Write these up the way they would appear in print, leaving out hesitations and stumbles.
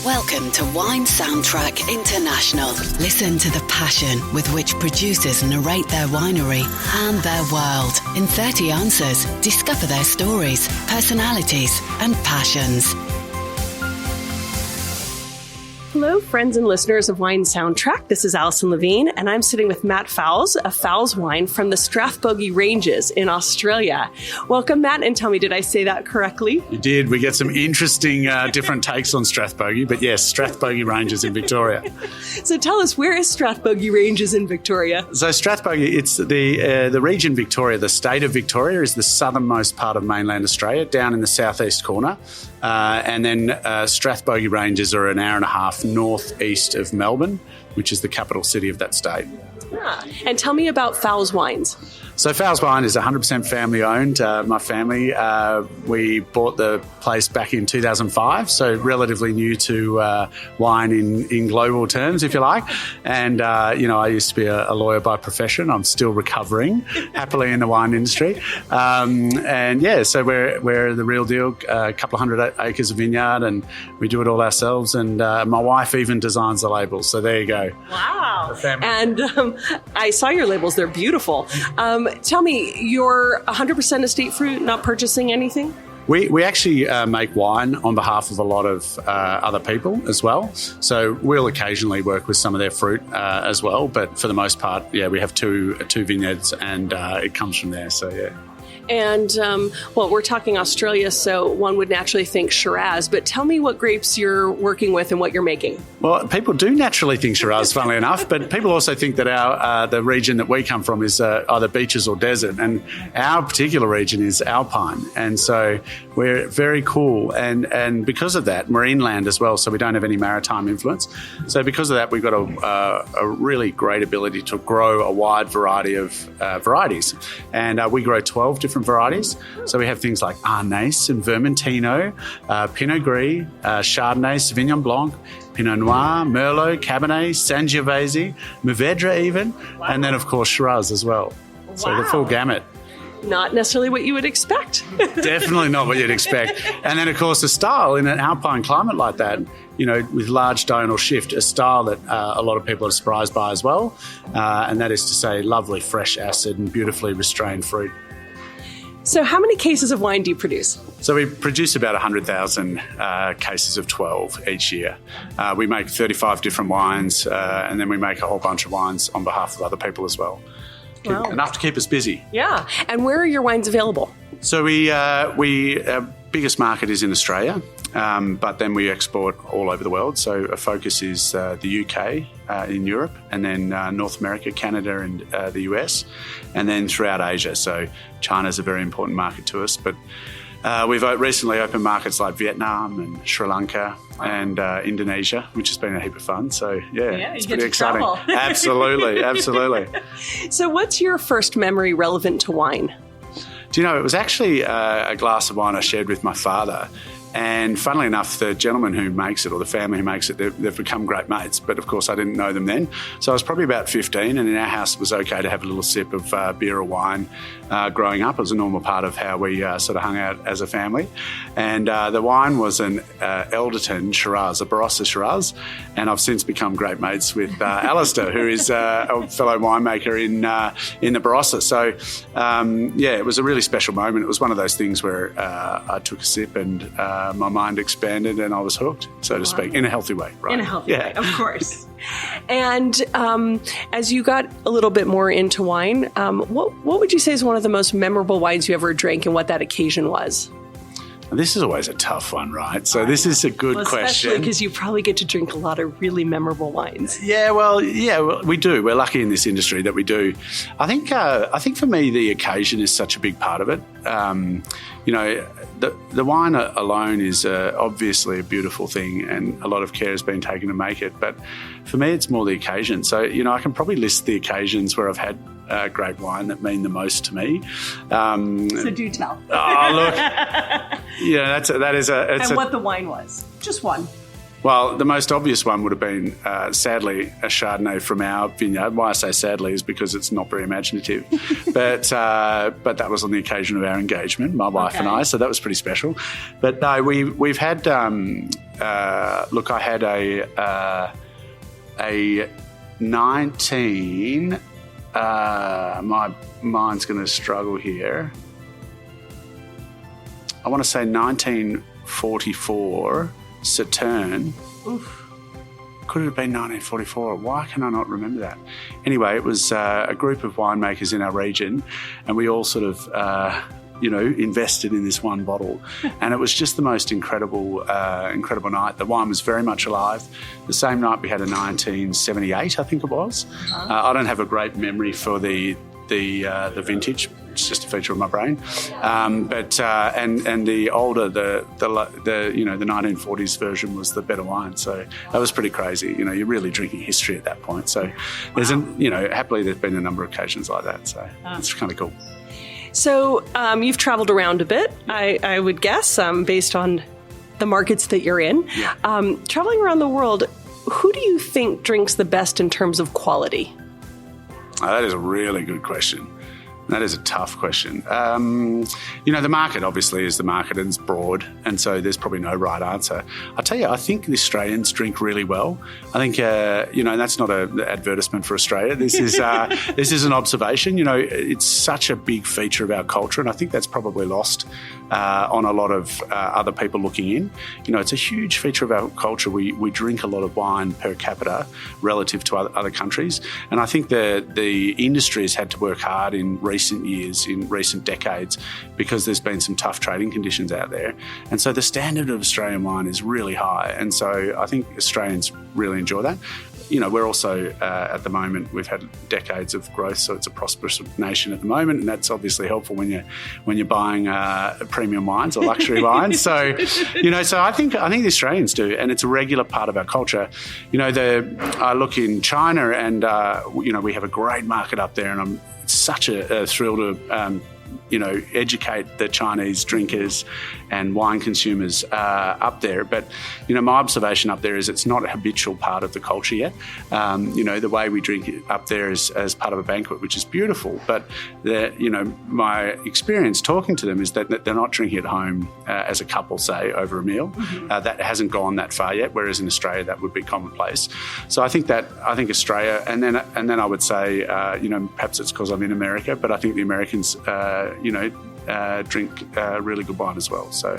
Welcome to Wine Soundtrack International. Listen to the passion with which producers narrate their winery and their world. In 30 answers, discover their stories, personalities, and passions. Hello, friends and listeners of Wine Soundtrack. This is Alison Levine, and I'm sitting with Matt Fowles of Fowles Wine from the Strathbogie Ranges in Australia. Welcome, Matt, and tell me, did I say that correctly? You did. We get some interesting different takes on Strathbogie, but yes, Strathbogie Ranges in Victoria. So tell us, where is Strathbogie Ranges in Victoria? So Strathbogie, it's the region Victoria, the state of Victoria is the southernmost part of mainland Australia, down in the southeast corner. And then Strathbogie Ranges are an hour and a half northeast of Melbourne, which is the capital city of that state. Yeah. And tell me about Fowles Wines. So Fowles Wine is 100% family owned. My family, we bought the place back in 2005, so relatively new to wine in global terms, if you like. And, I used to be a lawyer by profession. I'm still recovering happily in the wine industry. So we're the real deal, a couple of 100 acres of vineyard, and we do it all ourselves. And my wife even designs the labels. So there you go. Wow. And I saw your labels. They're beautiful. Tell me, you're 100% estate fruit, not purchasing anything? We actually make wine on behalf of a lot of other people as well. So we'll occasionally work with some of their fruit as well. But for the most part, we have two vineyards and it comes from there. So, yeah. And, we're talking Australia, so one would naturally think Shiraz, but tell me what grapes you're working with and what you're making. Well, people do naturally think Shiraz, funnily enough, but people also think that the region that we come from is either beaches or desert, and our particular region is alpine, and so we're very cool, and because of that, we're inland as well, so we don't have any maritime influence. So because of that, we've got a really great ability to grow a wide variety of varieties, and we grow 12 different varieties. So we have things like Arnaise and Vermentino, Pinot Gris, Chardonnay, Sauvignon Blanc, Pinot Noir, Merlot, Cabernet, Sangiovese, Mourvedre even, and then, of course, Shiraz as well. Wow. So the full gamut. Not necessarily what you would expect. Definitely not what you'd expect. And then, of course, the style in an alpine climate like that, with large diurnal shift, a style that a lot of people are surprised by as well, and that is to say lovely fresh acid and beautifully restrained fruit. So how many cases of wine do you produce? So we produce about 100,000 cases of 12 each year. We make 35 different wines, and then we make a whole bunch of wines on behalf of other people as well. Wow. Enough to keep us busy. Yeah. And where are your wines available? So our biggest market is in Australia, but then we export all over the world. So our focus is the UK in Europe, and then North America, Canada, and the US, and then throughout Asia. So China's a very important market to us, but we've recently opened markets like Vietnam and Sri Lanka and Indonesia, which has been a heap of fun. So, it's pretty exciting. Absolutely, absolutely. So what's your first memory relevant to wine? Do you know, it was actually a glass of wine I shared with my father. And funnily enough, the gentleman who makes it, or the family who makes it, they've become great mates. But of course, I didn't know them then. So I was probably about 15, and in our house it was okay to have a little sip of beer or wine growing up. It was a normal part of how we sort of hung out as a family. And the wine was an Elderton Shiraz, a Barossa Shiraz. And I've since become great mates with Alistair, who is a fellow winemaker in the Barossa. So, it was a really special moment. It was one of those things where I took a sip and my mind expanded and I was hooked, so to speak, in a healthy way. Right? In a healthy way, of course. And as you got a little bit more into wine, what would you say is one of the most memorable wines you ever drank and what that occasion was? This is always a tough one, right? So this is a good question. Especially because you probably get to drink a lot of really memorable wines. Yeah, we do. We're lucky in this industry that we do. I think for me, the occasion is such a big part of it. The wine alone is obviously a beautiful thing, and a lot of care has been taken to make it. But for me, it's more the occasion. So, I can probably list the occasions where I've had great wine that mean the most to me. So do tell. Oh, look. That is and what the wine was. Just one. Well, the most obvious one would have been, sadly, a Chardonnay from our vineyard. Why I say sadly is because it's not very imaginative. but that was on the occasion of our engagement, my wife and I, so that was pretty special. But no, we've had, look, I had a 19, my mind's going to struggle here. I want to say 1944 Sauterne. Oof. Could it have been 1944? Why can I not remember that? Anyway, it was a group of winemakers in our region, and we all sort of, invested in this one bottle. And it was just the most incredible night. The wine was very much alive. The same night we had a 1978, I think it was. I don't have a great memory for the vintage. It's just a feature of my brain. But the older, the 1940s version was the better wine. So that was pretty crazy. You're really drinking history at that point. So there's happily there's been a number of occasions like that. So it's kind of cool. So you've traveled around a bit, I would guess, based on the markets that you're in. Yeah. Traveling around the world, who do you think drinks the best in terms of quality? That is a really good question. That is a tough question. The market obviously is the market and it's broad, and so there's probably no right answer. I tell you, I think the Australians drink really well. I think, that's not an advertisement for Australia. This is an observation. It's such a big feature of our culture, and I think that's probably lost on a lot of other people looking in. It's a huge feature of our culture. We drink a lot of wine per capita relative to other countries, and I think the industry has had to work hard in recent years, in recent decades, because there's been some tough trading conditions out there. And so the standard of Australian wine is really high. And so I think Australians really enjoy that. We're also, at the moment, we've had decades of growth, so it's a prosperous nation at the moment, and that's obviously helpful when you're buying premium wines or luxury wines. So, so I think the Australians do, and it's a regular part of our culture. I look in China, and we have a great market up there, and I'm such a thrill to educate the Chinese drinkers and wine consumers up there. But, my observation up there is it's not a habitual part of the culture yet. The way we drink it up there is as part of a banquet, which is beautiful. But, my experience talking to them is that they're not drinking at home as a couple, say, over a meal. Mm-hmm. That hasn't gone that far yet, whereas in Australia that would be commonplace. So I think Australia, and then I would say, perhaps it's because I'm in America, but I think the Americans, drink really good wine as well. So,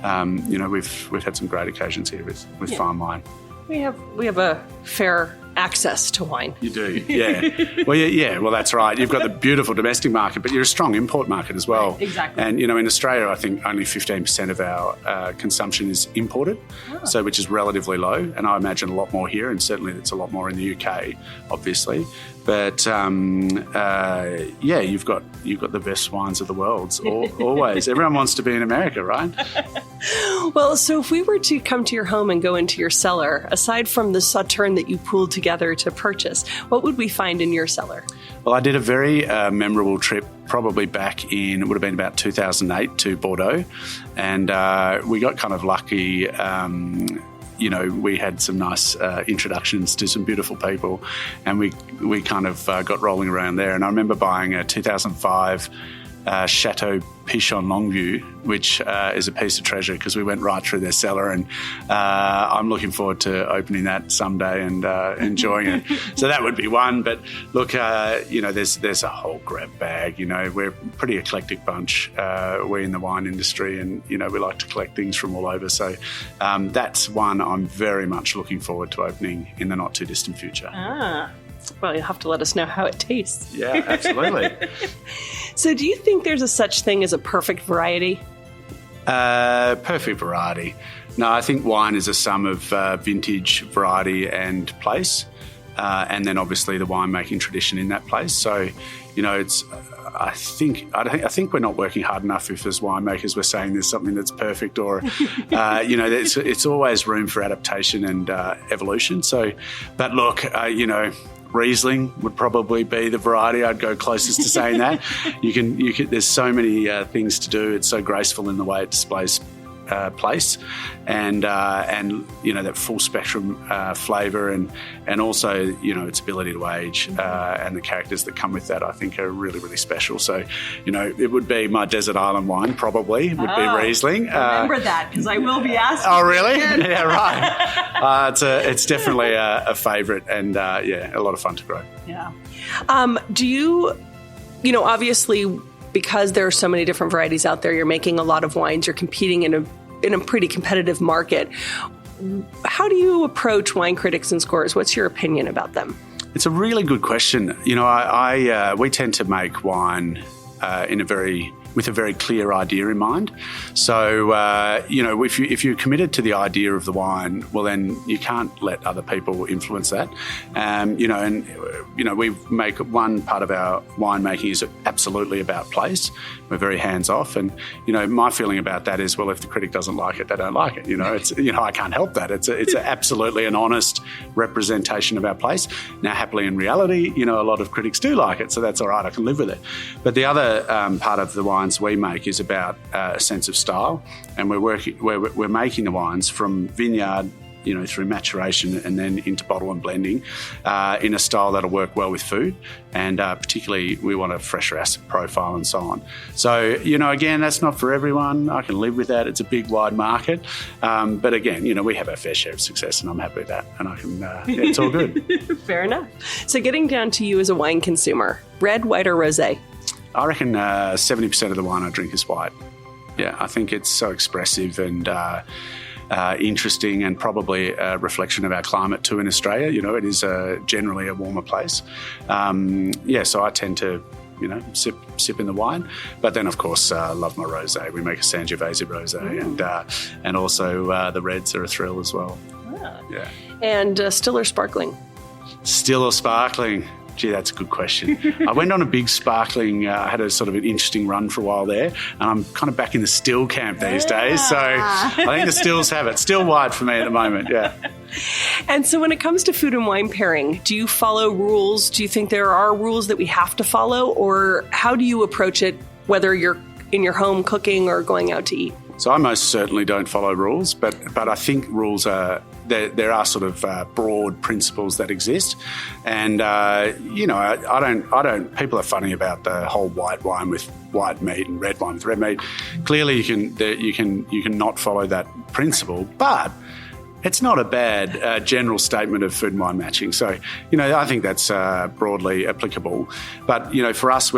we've had some great occasions here with farm wine. We have a fair access to wine. You do, yeah. Well, that's right. You've got the beautiful domestic market, but you're a strong import market as well. Right, exactly. And, in Australia, I think only 15% of our consumption is imported, so which is relatively low. And I imagine a lot more here, and certainly it's a lot more in the UK, obviously. But you've got the best wines of the world, always. Everyone wants to be in America, right? Well, so if we were to come to your home and go into your cellar, aside from the Sauterne that you pooled together to purchase, what would we find in your cellar? Well, I did a very memorable trip, probably back in, it would have been about 2008, to Bordeaux, and we got kind of lucky. We had some nice introductions to some beautiful people, and we kind of got rolling around there. And I remember buying a 2005 Chateau Pichon Longview, which is a piece of treasure because we went right through their cellar, and I'm looking forward to opening that someday and enjoying it. So that would be one. But look, there's a whole grab bag. We're a pretty eclectic bunch. We're in the wine industry, and we like to collect things from all over. So that's one I'm very much looking forward to opening in the not too distant future. Well, you'll have to let us know how it tastes. Yeah, absolutely. So do you think there's a such thing as a perfect variety? Perfect variety. No, I think wine is a sum of vintage, variety and place. And then obviously the winemaking tradition in that place. So, it's... I think we're not working hard enough if as winemakers we're saying there's something that's perfect, or it's always room for adaptation and evolution. So, but look, Riesling would probably be the variety I'd go closest to saying that. You can. There's so many things to do. It's so graceful in the way it displays place, and that full spectrum flavour, and also its ability to age and the characters that come with that, I think are really, really special. So it would be my desert island wine probably would be Riesling. Remember that, because I will be asking. Oh really? Yeah, right. It's definitely a favourite, and a lot of fun to grow. Yeah. Do you obviously, because there are so many different varieties out there, you're making a lot of wines, you're competing in a pretty competitive market. How do you approach wine critics and scorers? What's your opinion about them? It's a really good question. We tend to make wine with a very clear idea in mind. So, if you're committed to the idea of the wine, well, then you can't let other people influence that. We make one part of our winemaking is absolutely about place. We're very hands-off. And, my feeling about that is, well, if the critic doesn't like it, they don't like it. I can't help that. It's absolutely an honest representation of our place. Now, happily in reality, a lot of critics do like it, so that's all right. I can live with it. But the other part of the wines we make is about a sense of style, and we're making the wines from vineyard, through maturation and then into bottle and blending in a style that'll work well with food, and particularly we want a fresher acid profile and so on. So, again, that's not for everyone. I can live with that. It's a big, wide market. But again, we have our fair share of success, and I'm happy with that, and I can, it's all good. Fair enough. So getting down to you as a wine consumer, red, white or rosé? I reckon 70% of the wine I drink is white. Yeah, I think it's so expressive and interesting, and probably a reflection of our climate too in Australia. It is generally a warmer place. So I tend to, sip in the wine. But then, of course, love my rosé. We make a Sangiovese rosé, and also the reds are a thrill as well. Ah. Yeah. And still or sparkling? Still or sparkling? Gee, that's a good question. I went on a big sparkling, I had a sort of an interesting run for a while there, and I'm kind of back in the still camp these days. So I think the stills have it. Still white for me at the moment, yeah. And so when it comes to food and wine pairing, do you follow rules? Do you think there are rules that we have to follow? Or how do you approach it, whether you're in your home cooking or going out to eat? So I most certainly don't follow rules, but I think rules are... There are sort of broad principles that exist, and I don't. People are funny about the whole white wine with white meat and red wine with red meat. Clearly, you can not follow that principle, but it's not a bad general statement of food and wine matching. So I think that's broadly applicable. But for us,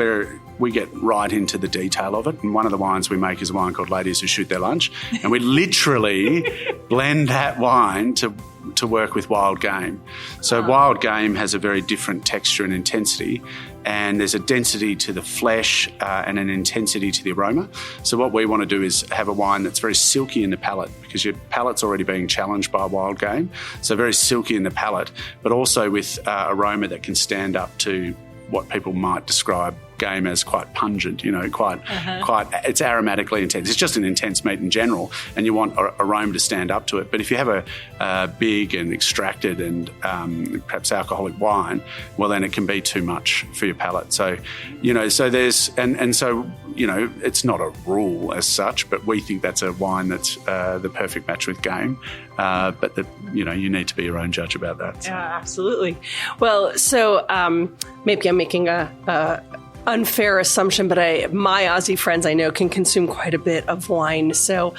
we get right into the detail of it. And one of the wines we make is a wine called Ladies Who Shoot Their Lunch. And we literally blend that wine to work with wild game. So wild game has a very different texture and intensity. And there's a density to the flesh and an intensity to the aroma. So what we want to do is have a wine that's very silky in the palate, because your palate's already being challenged by wild game. So very silky in the palate, but also with aroma that can stand up to what people might describe game as quite pungent, quite, it's aromatically intense. It's just an intense meat in general, and you want aroma to stand up to it. But if you have a big and extracted and perhaps alcoholic wine, well, then it can be too much for your palate. So, so there's, and so, it's not a rule as such, but we think that's a wine that's the perfect match with game. But you need to be your own judge about that. So. Yeah, absolutely. Well, so maybe I'm making a unfair assumption, but my Aussie friends I know can consume quite a bit of wine, so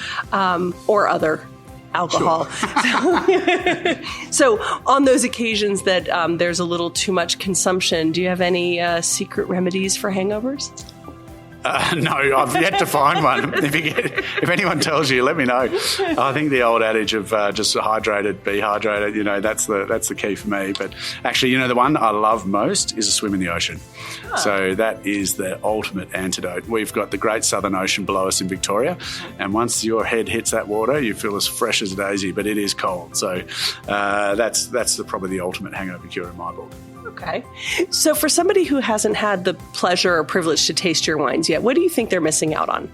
or other alcohol. Sure. So on those occasions that there's a little too much consumption, do you have any secret remedies for hangovers? No, I've yet to find one. If anyone tells you, let me know. I think the old adage of just hydrated, be hydrated, that's the key for me. But actually, the one I love most is a swim in the ocean. Oh. So that is the ultimate antidote. We've got the Great Southern Ocean below us in Victoria, and once your head hits that water, you feel as fresh as a daisy, but it is cold. So that's probably the ultimate hangover cure in my book. Okay. So for somebody who hasn't had the pleasure or privilege to taste your wines yet, what do you think they're missing out on?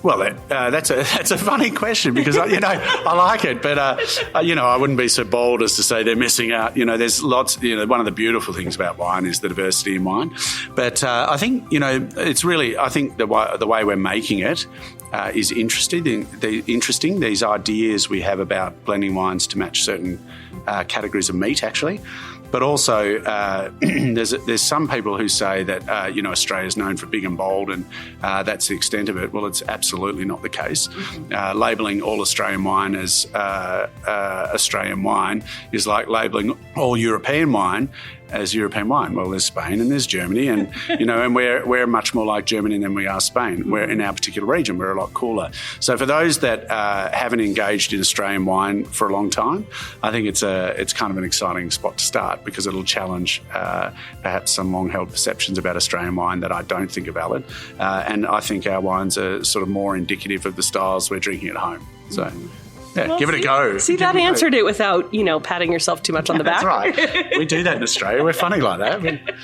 Well, that's a funny question, because I like it, but I wouldn't be so bold as to say they're missing out. There's lots. One of the beautiful things about wine is the diversity in wine, but I think it's really. I think the way we're making it is interesting. These ideas we have about blending wines to match certain categories of meat, actually. But also, there's some people who say that Australia's known for big and bold, and that's the extent of it. Well, it's absolutely not the case. Labelling all Australian wine as Australian wine is like labelling all European wine as European wine. Well, there's Spain and there's Germany, and and we're much more like Germany than we are Spain. We're in our particular region, we're a lot cooler. So for those that haven't engaged in Australian wine for a long time, I think it's kind of an exciting spot to start, because it'll challenge perhaps some long-held perceptions about Australian wine that I don't think are valid. And I think our wines are sort of more indicative of the styles we're drinking at home. So. Yeah, give it a go. See, that answered it without, patting yourself too much on the back. That's right. We do that in Australia. We're funny like that.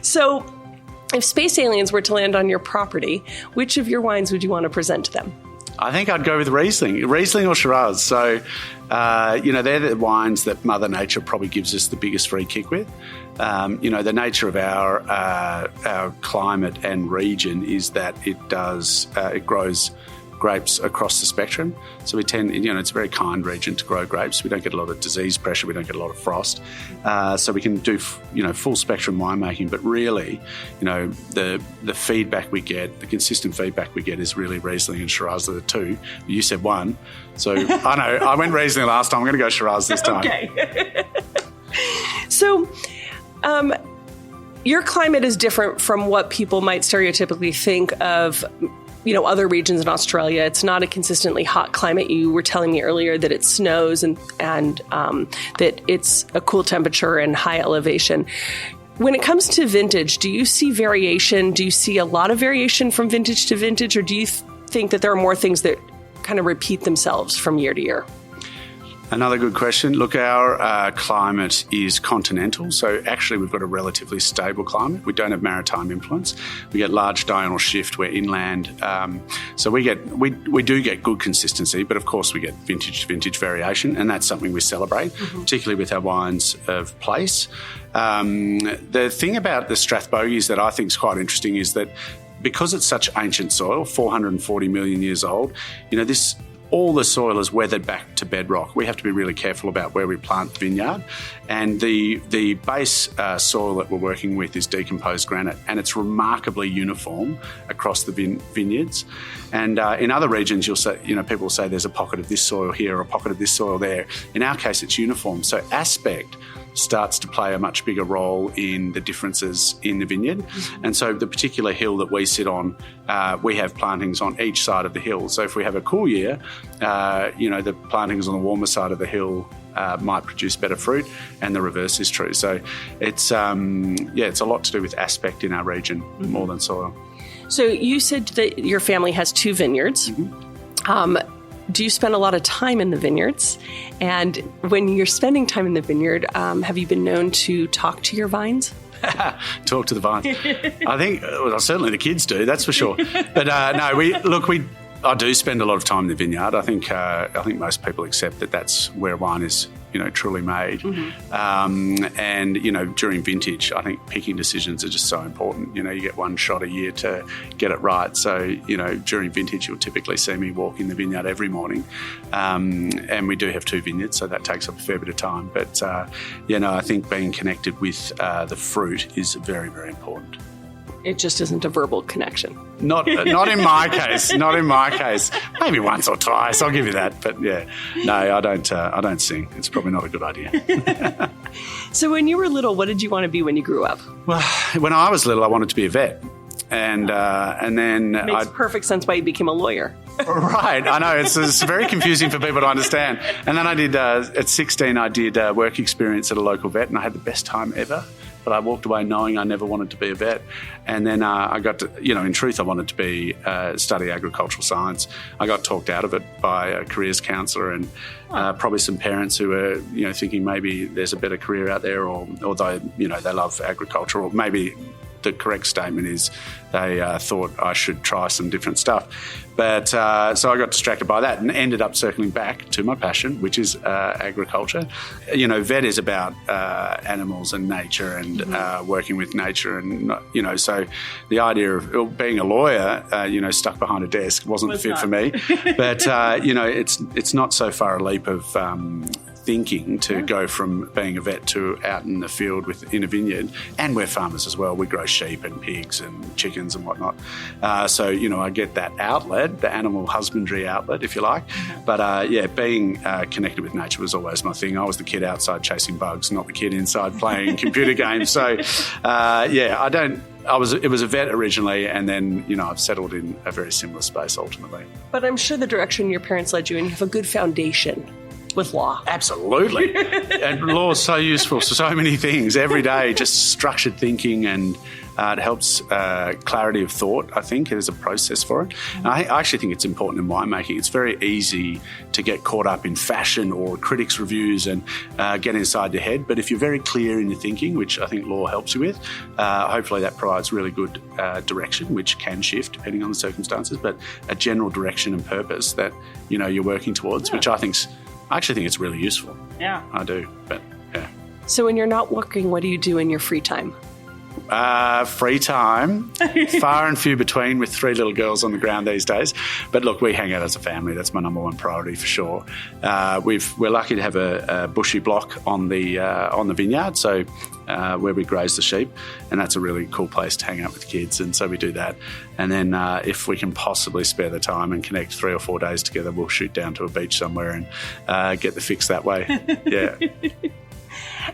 So, if space aliens were to land on your property, which of your wines would you want to present to them? I think I'd go with Riesling or Shiraz. So, they're the wines that Mother Nature probably gives us the biggest free kick with. The nature of our climate and region is that it grows grapes across the spectrum. So we tend, it's a very kind region to grow grapes. We don't get a lot of disease pressure. We don't get a lot of frost. So we can do, full spectrum winemaking. But really, the feedback we get, the consistent feedback we get is really Riesling and Shiraz are the two. You said one. So I know, I went Riesling last time. I'm going to go Shiraz this time. Okay. So, your climate is different from what people might stereotypically think of other regions in Australia. It's not a consistently hot climate. You were telling me earlier that it snows and that it's a cool temperature and high elevation. When it comes to vintage, do you see variation? Do you see a lot of variation from vintage to vintage, or do you think that there are more things that kind of repeat themselves from year to year? Another good question. Look, our climate is continental, so actually we've got a relatively stable climate. We don't have maritime influence. We get large diurnal shift. We're inland, so we do get good consistency, but of course we get vintage to vintage variation, and that's something we celebrate, particularly with our wines of place. The thing about the Strathbogies that I think is quite interesting is that because it's such ancient soil, 440 million years old, all the soil is weathered back to bedrock. We have to be really careful about where we plant the vineyard. And the base soil that we're working with is decomposed granite, and it's remarkably uniform across the vineyards. And in other regions, you'll say, people will say there's a pocket of this soil here or a pocket of this soil there. In our case, it's uniform. So aspect starts to play a much bigger role in the differences in the vineyard. And so the particular hill that we sit on, we have plantings on each side of the hill. So if we have a cool year, the plantings on the warmer side of the hill might produce better fruit, and the reverse is true. So it's a lot to do with aspect in our region more than soil. So you said that your family has 2 vineyards. Do you spend a lot of time in the vineyards? And when you're spending time in the vineyard, have you been known to talk to your vines? Talk to the vines. I think, certainly the kids do, that's for sure. But I do spend a lot of time in the vineyard. I think most people accept that that's where wine is, truly made. And during vintage, I think picking decisions are just so important. You get one shot a year to get it right. So during vintage, you'll typically see me walk in the vineyard every morning. And we do have 2 vineyards, so that takes up a fair bit of time. But I think being connected with the fruit is very, very important. It just isn't a verbal connection. Not in my case. Not in my case. Maybe once or twice. I'll give you that. But yeah, no, I don't sing. It's probably not a good idea. So when you were little, what did you want to be when you grew up? Well, when I was little, I wanted to be a vet, and then makes perfect sense why you became a lawyer. Right, I know it's very confusing for people to understand. And then I did at 16, I did work experience at a local vet, and I had the best time ever. But I walked away knowing I never wanted to be a vet. And then I got to, in truth, I wanted to study agricultural science. I got talked out of it by a careers counsellor and probably some parents who were, thinking maybe there's a better career out there, or although, they love agriculture, or maybe the correct statement is they thought I should try some different stuff. But so I got distracted by that and ended up circling back to my passion, which is agriculture. You know, vet is about animals and nature and working with nature. And, you know, so the idea of being a lawyer, you know, stuck behind a desk wasn't fit for me. But, you know, it's not so far a leap of thinking to go from being a vet to out in the field in a vineyard. And we're farmers as well. We grow sheep and pigs and chickens and whatnot. So, you know, I get that outlet, the animal husbandry outlet, if you like. But, yeah, being connected with nature was always my thing. I was the kid outside chasing bugs, not the kid inside playing computer games. So, yeah, it was a vet originally, and then, you know, I've settled in a very similar space ultimately. But I'm sure the direction your parents led you in, you have a good foundation with law. Absolutely. And law is so useful for so many things. Every day, just structured thinking, and it helps clarity of thought, I think. There's a process for it. And I actually think it's important in winemaking. It's very easy to get caught up in fashion or critics' reviews and get inside your head. But if you're very clear in your thinking, which I think law helps you with, hopefully that provides really good direction, which can shift depending on the circumstances, but a general direction and purpose that, you know, you're working towards, which I actually think it's really useful. Yeah. I do, but yeah. So when you're not working, what do you do in your free time? Free time, far and few between with 3 little girls on the ground these days. But look, we hang out as a family. That's my number one priority for sure. We're lucky to have a bushy block on the vineyard, so where we graze the sheep, and that's a really cool place to hang out with kids, and so we do that. And then if we can possibly spare the time and connect 3 or 4 days together, we'll shoot down to a beach somewhere and get the fix that way. Yeah.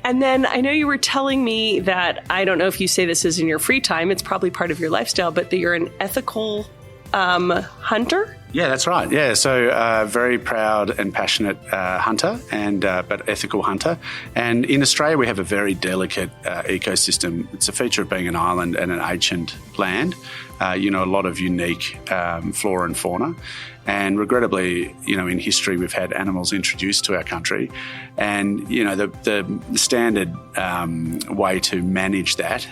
And then I know you were telling me that, I don't know if you say this is in your free time, it's probably part of your lifestyle, but that you're an ethical hunter? Yeah, that's right. Yeah, so very proud and passionate hunter, and but ethical hunter. And in Australia, we have a very delicate ecosystem. It's a feature of being an island and an ancient land. You know, a lot of unique flora and fauna. And regrettably, you know, in history, we've had animals introduced to our country. And, you know, the standard way to manage that,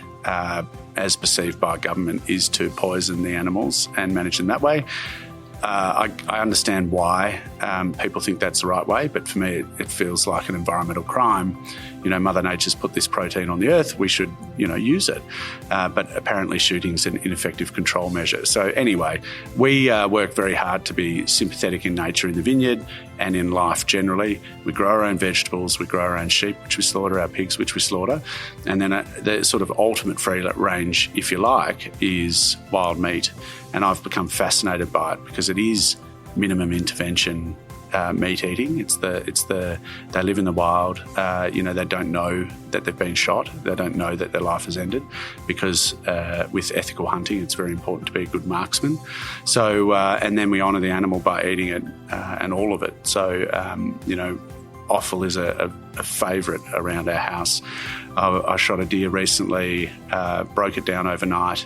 as perceived by government, is to poison the animals and manage them that way. I understand why people think that's the right way, but for me, it feels like an environmental crime. You know, Mother Nature's put this protein on the earth. We should, you know, use it. But apparently shooting's an ineffective control measure. So anyway, we work very hard to be sympathetic in nature in the vineyard and in life generally. We grow our own vegetables, we grow our own sheep, which we slaughter, our pigs, which we slaughter. And then the sort of ultimate free range, if you like, is wild meat. And I've become fascinated by it because it is minimum intervention meat eating. It's the they live in the wild. You know, they don't know that they've been shot. They don't know that their life has ended, because with ethical hunting, it's very important to be a good marksman. So and then we honour the animal by eating it and all of it. So you know, offal is a favourite around our house. I shot a deer recently, broke it down overnight.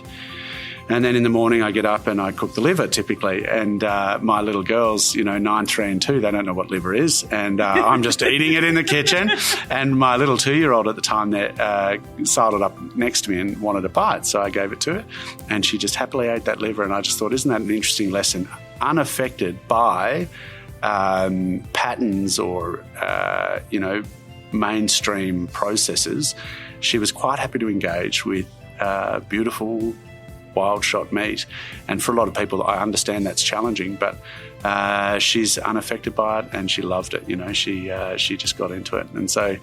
And then in the morning I get up and I cook the liver typically. And my little girls, you know, 9, 3 and 2, they don't know what liver is. And I'm just eating it in the kitchen. And my little 2-year-old at the time there sidled up next to me and wanted a bite. So I gave it to her and she just happily ate that liver. And I just thought, isn't that an interesting lesson? Unaffected by patterns or, you know, mainstream processes, she was quite happy to engage with beautiful wild shot meat. And for a lot of people, I understand that's challenging, but she's unaffected by it and she loved it. You know, she just got into it. And so,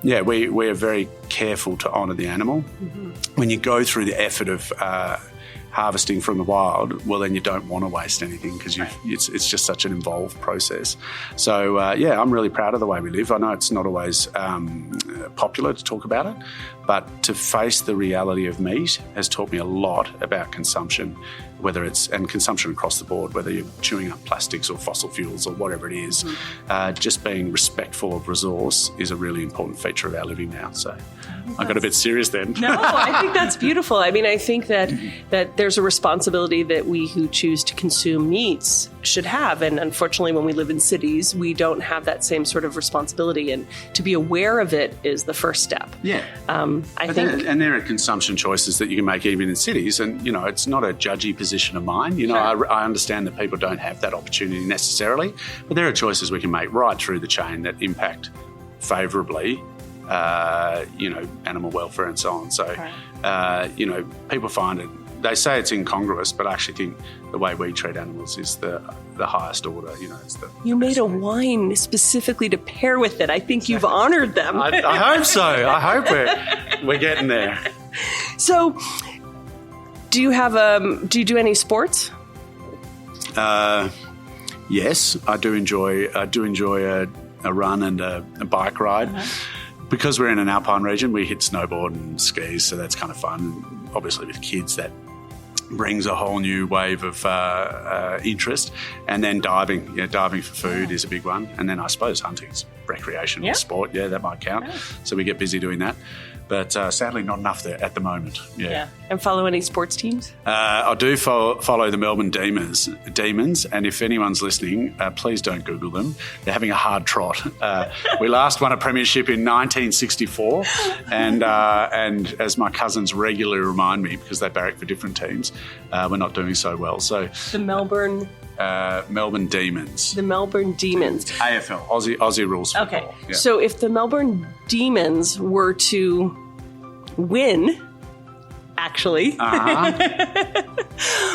yeah, we are very careful to honour the animal. Mm-hmm. When you go through the effort of harvesting from the wild, well, then you don't want to waste anything because it's just such an involved process. So, yeah, I'm really proud of the way we live. I know it's not always popular to talk about it, but to face the reality of meat has taught me a lot about consumption, and consumption across the board, whether you're chewing up plastics or fossil fuels or whatever it is. Just being respectful of resource is a really important feature of our living now. So, I got a bit serious then. No, I think that's beautiful. I mean, I think that there's a responsibility that we who choose to consume meats should have. And unfortunately, when we live in cities, we don't have that same sort of responsibility. And to be aware of it is the first step. Yeah. I think. And there are consumption choices that you can make even in cities. And, it's not a judgy position of mine. Sure. I understand that people don't have that opportunity necessarily, but there are choices we can make right through the chain that impact favourably, animal welfare and so on. So, people find it, they say it's incongruous, but I actually think the way we treat animals is the highest order. It's the You made a wine specifically to pair with it. I think you've honoured them. I hope so. I hope we're getting there. So, do you do any sports? Yes, I do enjoy a run and a bike ride. Because we're in an alpine region, we hit snowboard and skis, so that's kind of fun. Obviously, with kids, that brings a whole new wave of interest. And then diving. Diving for food is a big one. And then I suppose hunting's recreational sport. Yeah, that might count. Yeah. So we get busy doing that. But sadly, not enough there at the moment. Yeah. And follow any sports teams? I do follow the Melbourne Demons. And if anyone's listening, please don't Google them. They're having a hard trot. We last won a premiership in 1964, and as my cousins regularly remind me, because they barrack for different teams, we're not doing so well. So the Melbourne Demons. The Melbourne Demons. AFL, Aussie rules football. Okay. Yeah. So if the Melbourne Demons were to win, actually,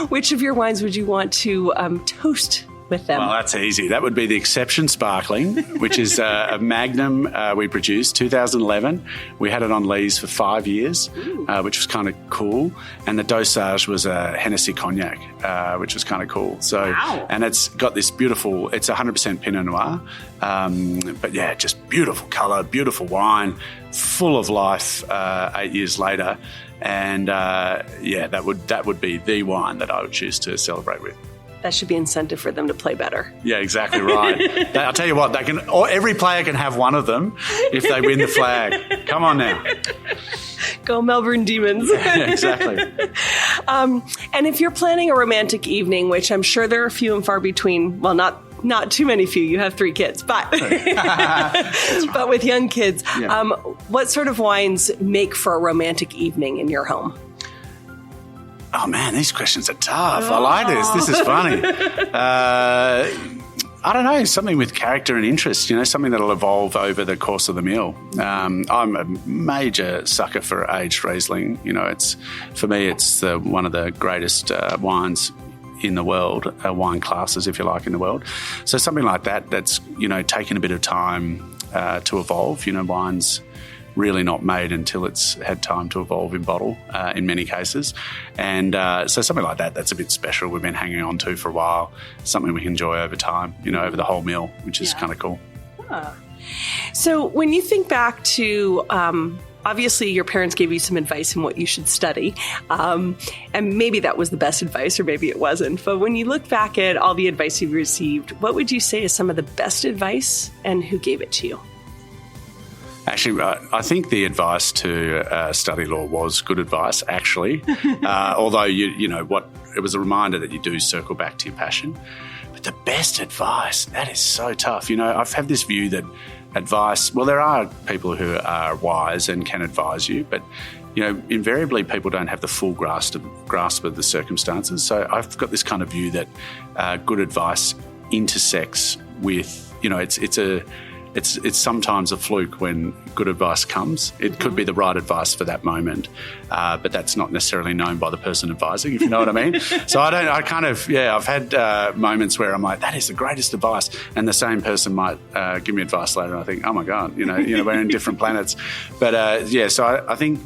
which of your wines would you want to toast with them? Well, that's easy. That would be the Exception Sparkling, which is a Magnum we produced, 2011. We had it on lees for 5 years, which was kind of cool. And the dosage was a Hennessy Cognac, which was kind of cool. So, wow. And it's got this beautiful, it's 100% Pinot Noir. But yeah, just beautiful colour, beautiful wine, full of life 8 years later. And that would be the wine that I would choose to celebrate with. That should be incentive for them to play better. Yeah, exactly right. I'll tell you what, every player can have one of them if they win the flag. Come on now. Go Melbourne Demons. Yeah, exactly. And if you're planning a romantic evening, which I'm sure there are few and far between, well, not too many few, you have 3 kids, but but with young kids, what sort of wines make for a romantic evening in your home? Oh, man, these questions are tough. I like this. This is funny. I don't know, something with character and interest, something that'll evolve over the course of the meal. I'm a major sucker for aged Riesling. For me, it's one of the greatest wines in the world, wine classes, if you like, in the world. So something like that's, taken a bit of time to evolve. Wine's really not made until it's had time to evolve in bottle in many cases. And so something like that's a bit special. We've been hanging on to for a while, something we can enjoy over time, over the whole meal, which is kind of cool. So when you think back to, obviously your parents gave you some advice on what you should study, and maybe that was the best advice or maybe it wasn't. But when you look back at all the advice you've received, what would you say is some of the best advice and who gave it to you? Actually, I think the advice to study law was good advice, actually. Although, it was a reminder that you do circle back to your passion. But the best advice, that is so tough. I've had this view that advice, well, there are people who are wise and can advise you, but, invariably people don't have the full grasp of the circumstances. So I've got this kind of view that good advice intersects with, it's sometimes a fluke when good advice comes. It could be the right advice for that moment, but that's not necessarily known by the person advising, if you know what I mean. So I've had moments where I'm like, that is the greatest advice. And the same person might give me advice later and I think, oh my God, we're in different planets. But so I think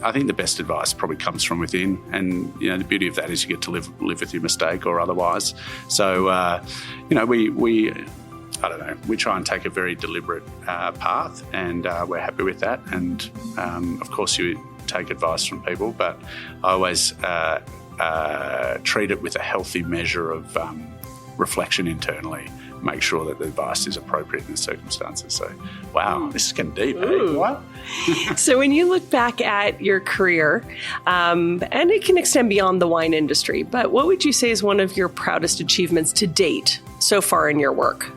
the best advice probably comes from within, and the beauty of that is you get to live with your mistake or otherwise. So I don't know, we try and take a very deliberate path, and we're happy with that. And of course you take advice from people, but I always treat it with a healthy measure of reflection internally make sure that the advice is appropriate in the circumstances. So, wow, this is getting deep, eh? What? So when you look back at your career, and it can extend beyond the wine industry, but what would you say is one of your proudest achievements to date so far in your work?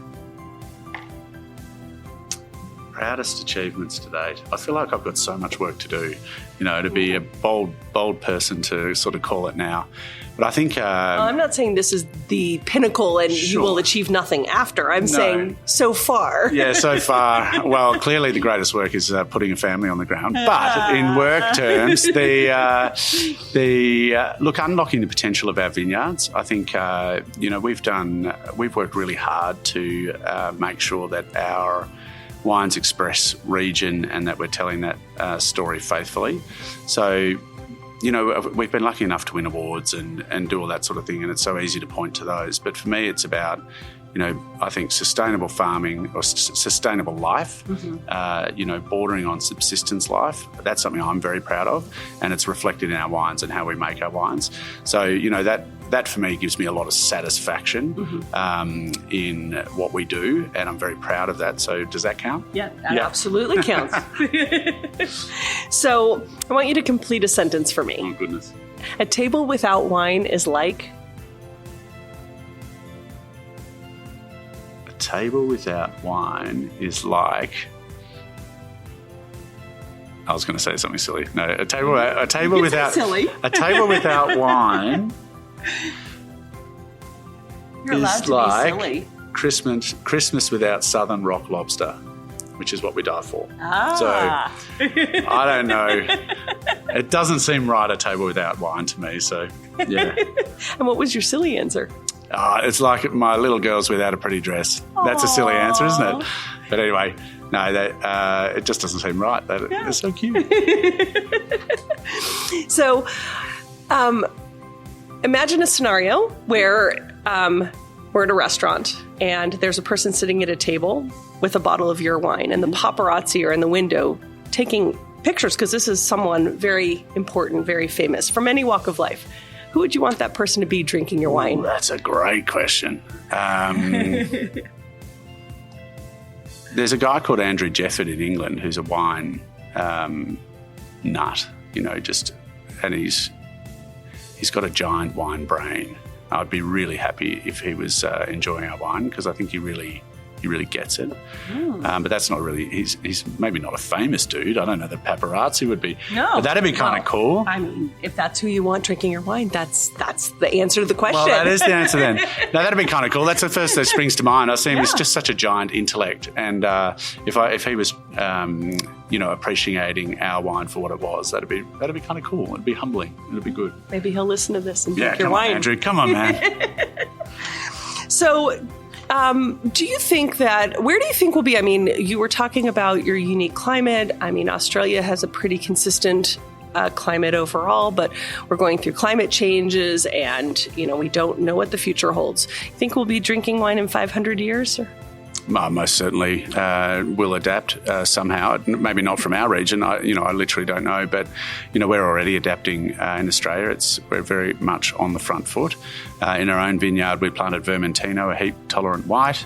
Proudest achievements to date. I feel like I've got so much work to do, to be a bold person to sort of call it now. But I think... I'm not saying this is the pinnacle and you will achieve nothing after. I'm saying so far. Yeah, so far. Well, clearly the greatest work is putting a family on the ground. But in work terms, look, unlocking the potential of our vineyards. I think, we've worked really hard to make sure that our wines express region and that we're telling that story faithfully. So, we've been lucky enough to win awards and do all that sort of thing, and it's so easy to point to those. But for me, it's about, I think sustainable farming or sustainable life, bordering on subsistence life. That's something I'm very proud of, and it's reflected in our wines and how we make our wines. So, that for me gives me a lot of satisfaction in what we do, and I'm very proud of that. So does that count? Yeah, that absolutely counts. So I want you to complete a sentence for me. Oh, goodness. A table without wine is like? A table without wine is like... I was going to say something silly. No, a table without silly. A table without wine... You're allowed to like be silly. Christmas without Southern rock lobster, which is what we die for. So I don't know. It doesn't seem right, a table without wine to me. So yeah. And what was your silly answer? It's like my little girl's without a pretty dress. That's a silly answer, isn't it? But anyway, no, that it just doesn't seem right. It's so cute. So, imagine a scenario where we're at a restaurant and there's a person sitting at a table with a bottle of your wine, and the paparazzi are in the window taking pictures because this is someone very important, very famous from any walk of life. Who would you want that person to be drinking your wine? Ooh, that's a great question. There's a guy called Andrew Jefford in England who's a wine nut, and he's got a giant wine brain. I'd be really happy if he was enjoying our wine, because I think he really gets it. But that's not really, he's maybe not a famous dude. I don't know that paparazzi would be. No. But that'd be kind of cool. I mean, if that's who you want drinking your wine, that's the answer to the question. Well, that is the answer then. No, that'd be kind of cool. That's the first that springs to mind. I see him as just such a giant intellect. And if he was, appreciating our wine for what it was, that'd be kind of cool. It'd be humbling. It'd be good. Maybe he'll listen to this and drink your wine. On, Andrew. Come on, man. So, where do you think we'll be? I mean, you were talking about your unique climate. I mean, Australia has a pretty consistent climate overall, but we're going through climate changes and, we don't know what the future holds. You think we'll be drinking wine in 500 years? Or? Most certainly will adapt somehow. Maybe not from our region. I literally don't know. But we're already adapting in Australia. We're very much on the front foot. In our own vineyard, we planted Vermentino, a heat-tolerant white,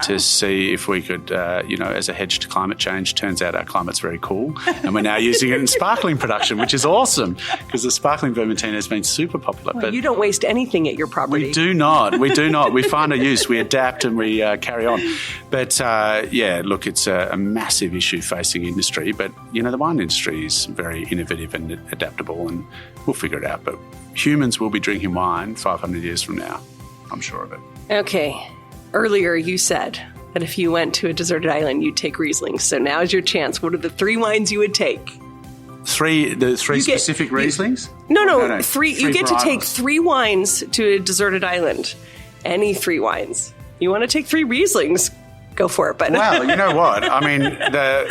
to see if we could, as a hedge to climate change. Turns out our climate's very cool, and we're now using it in sparkling production, which is awesome, because the sparkling Vermentino has been super popular. Well, but you don't waste anything at your property. We do not. We find a use. We adapt and we carry on. But, look, it's a massive issue facing industry, but, the wine industry is very innovative and adaptable, and we'll figure it out. But humans will be drinking wine 500 years from now. I'm sure of it. Okay. Earlier, you said that if you went to a deserted island, you'd take Riesling. So now's your chance. What are the 3 wines you would take? The three specific Rieslings? No. Three. You get to take 3 wines to a deserted island. Any 3 wines. You want to take 3 Rieslings? Go for it. But well, you know what? I mean,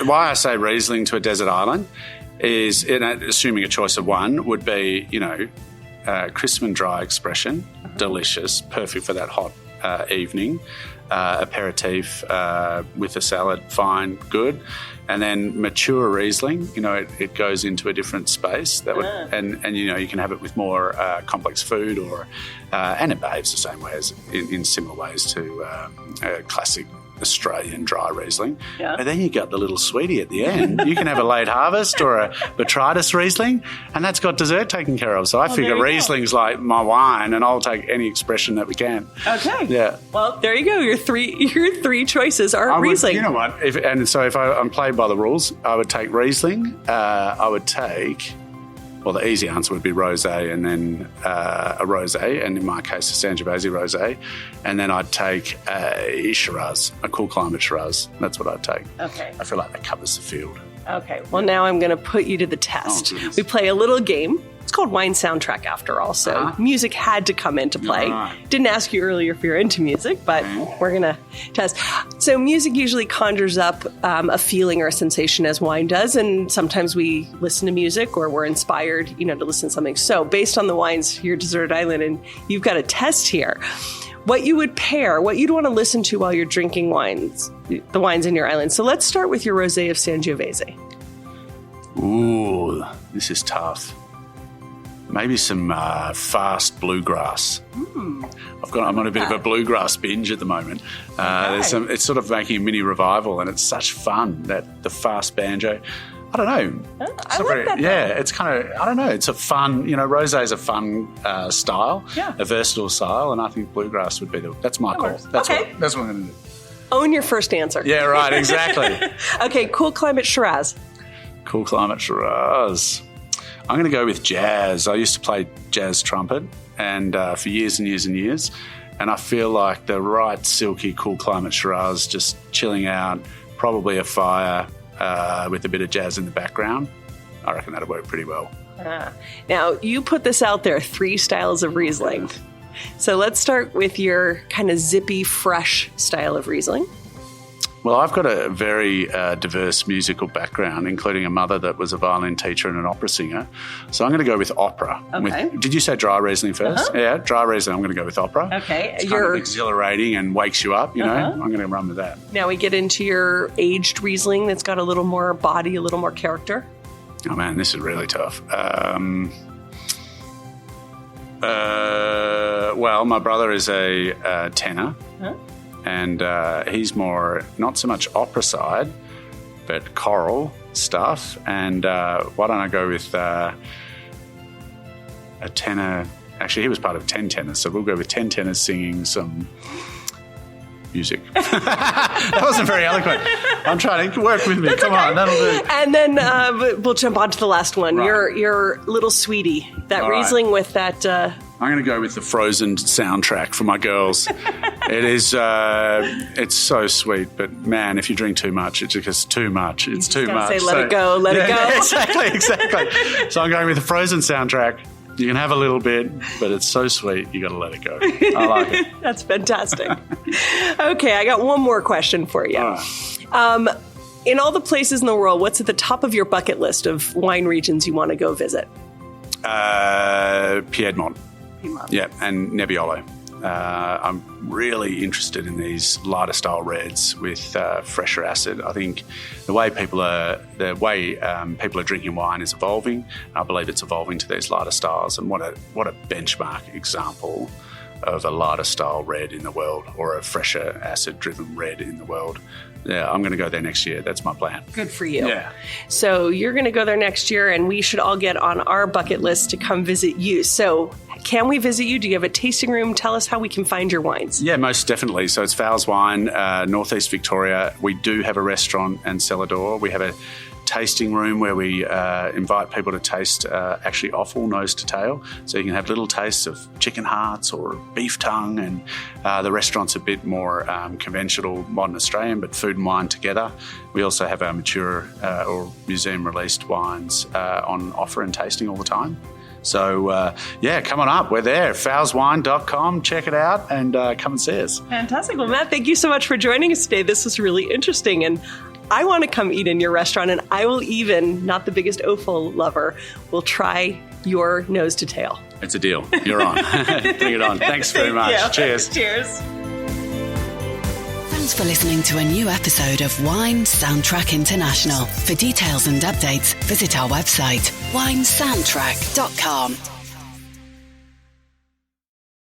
why I say Riesling to a desert island is, assuming a choice of one, would be, crisp and dry expression, delicious, perfect for that hot evening. Aperitif with a salad, fine, good. And then mature Riesling, it goes into a different space. That would, and you can have it with more complex food, and it behaves the same way as in similar ways to a classic Australian dry Riesling. Yeah. And then you got the little sweetie at the end. You can have a late harvest or a Proudest Riesling, and that's got dessert taken care of. So I figure Riesling's like my wine, and I'll take any expression that we can. Okay. Yeah. Well, there you go. Your three choices are Riesling. You know what? If I'm played by the rules, I would take Riesling. I would take. Well, the easy answer would be rosé, and then a rosé, and in my case, a Sangiovese rosé, and then I'd take a Shiraz, a cool climate Shiraz. That's what I'd take. Okay. I feel like that covers the field. Okay. Well, now I'm going to put you to the test. Oh, we play a little game. It's called Wine Soundtrack, after all, so music had to come into play. Right. Didn't ask you earlier if you're into music, but we're going to test. So music usually conjures up a feeling or a sensation, as wine does, and sometimes we listen to music or we're inspired, to listen to something. So based on the wines, your desert island, and you've got a test here. What you would pair, what you'd want to listen to while you're drinking the wines in your island. So let's start with your rosé of Sangiovese. Ooh, this is tough. Maybe some fast bluegrass. I'm on a bit of a bluegrass binge at the moment. It's sort of making a mini revival, and it's such fun, the fast banjo. I don't know. I like that. Yeah, it's kind of, I don't know. It's a fun, rosé is a fun style, a versatile style, and I think bluegrass would be that's my call. That's what I'm going to do. Own your first answer. Yeah, right, exactly. Okay, cool climate Shiraz. Cool climate Shiraz. I'm going to go with jazz. I used to play jazz trumpet and for years and years and years, and I feel like the right silky, cool climate Shiraz, just chilling out, probably a fire with a bit of jazz in the background. I reckon that'll work pretty well. Now, you put this out there, 3 styles of Riesling. So let's start with your kind of zippy, fresh style of Riesling. Well, I've got a very diverse musical background, including a mother that was a violin teacher and an opera singer. So I'm going to go with opera. Okay. Did you say dry Riesling first? Yeah, dry Riesling. I'm going to go with opera. Okay. It's kind of exhilarating and wakes you up, I'm going to run with that. Now we get into your aged Riesling that's got a little more body, a little more character. Oh, man, this is really tough. Well, my brother is a tenor. And he's more, not so much opera side, but choral stuff. And why don't I go with a tenor? Actually, he was part of 10 tenors, so we'll go with 10 tenors singing some music. That wasn't very eloquent. I'm trying to work with me. Come on, that'll do. And then we'll jump on to the last one. Right. Your little sweetie, that All Riesling right. with that... I'm going to go with the Frozen soundtrack for my girls. It is, it's so sweet, but man, if you drink too much, it's just too much. It's too much. Say, let it go, let it go. Yeah, exactly. So I'm going with the Frozen soundtrack. You can have a little bit, but it's so sweet, you got to let it go. I like it. That's fantastic. Okay, I got one more question for you. All right. In all the places in the world, what's at the top of your bucket list of wine regions you want to go visit? Piedmont. Yeah, and Nebbiolo. I'm really interested in these lighter style reds with fresher acid. I think the way people are drinking wine is evolving. I believe it's evolving to these lighter styles. And what a benchmark example of a lighter style red in the world, or a fresher acid driven red in the world. Yeah, I'm going to go there next year. That's my plan. Good for you. Yeah. So you're going to go there next year, and we should all get on our bucket list to come visit you. So can we visit you? Do you have a tasting room? Tell us how we can find your wines. Yeah, most definitely. So it's Fowles Wine, Northeast Victoria. We do have a restaurant and cellar door. We have a tasting room where we invite people to taste actually offal nose to tail. So you can have little tastes of chicken hearts or beef tongue, and the restaurant's a bit more conventional, modern Australian, but food and wine together. We also have our mature or museum released wines on offer and tasting all the time. So, come on up. We're there, fowleswine.com. Check it out and come and see us. Fantastic. Well, Matt, thank you so much for joining us today. This was really interesting, and I want to come eat in your restaurant, and I will even, not the biggest offal lover, will try your nose to tail. It's a deal. You're on. Bring it on. Thanks very much. You. Cheers. Cheers. Thanks for listening to a new episode of Wine Soundtrack International. For details and updates, visit our website, winesoundtrack.com.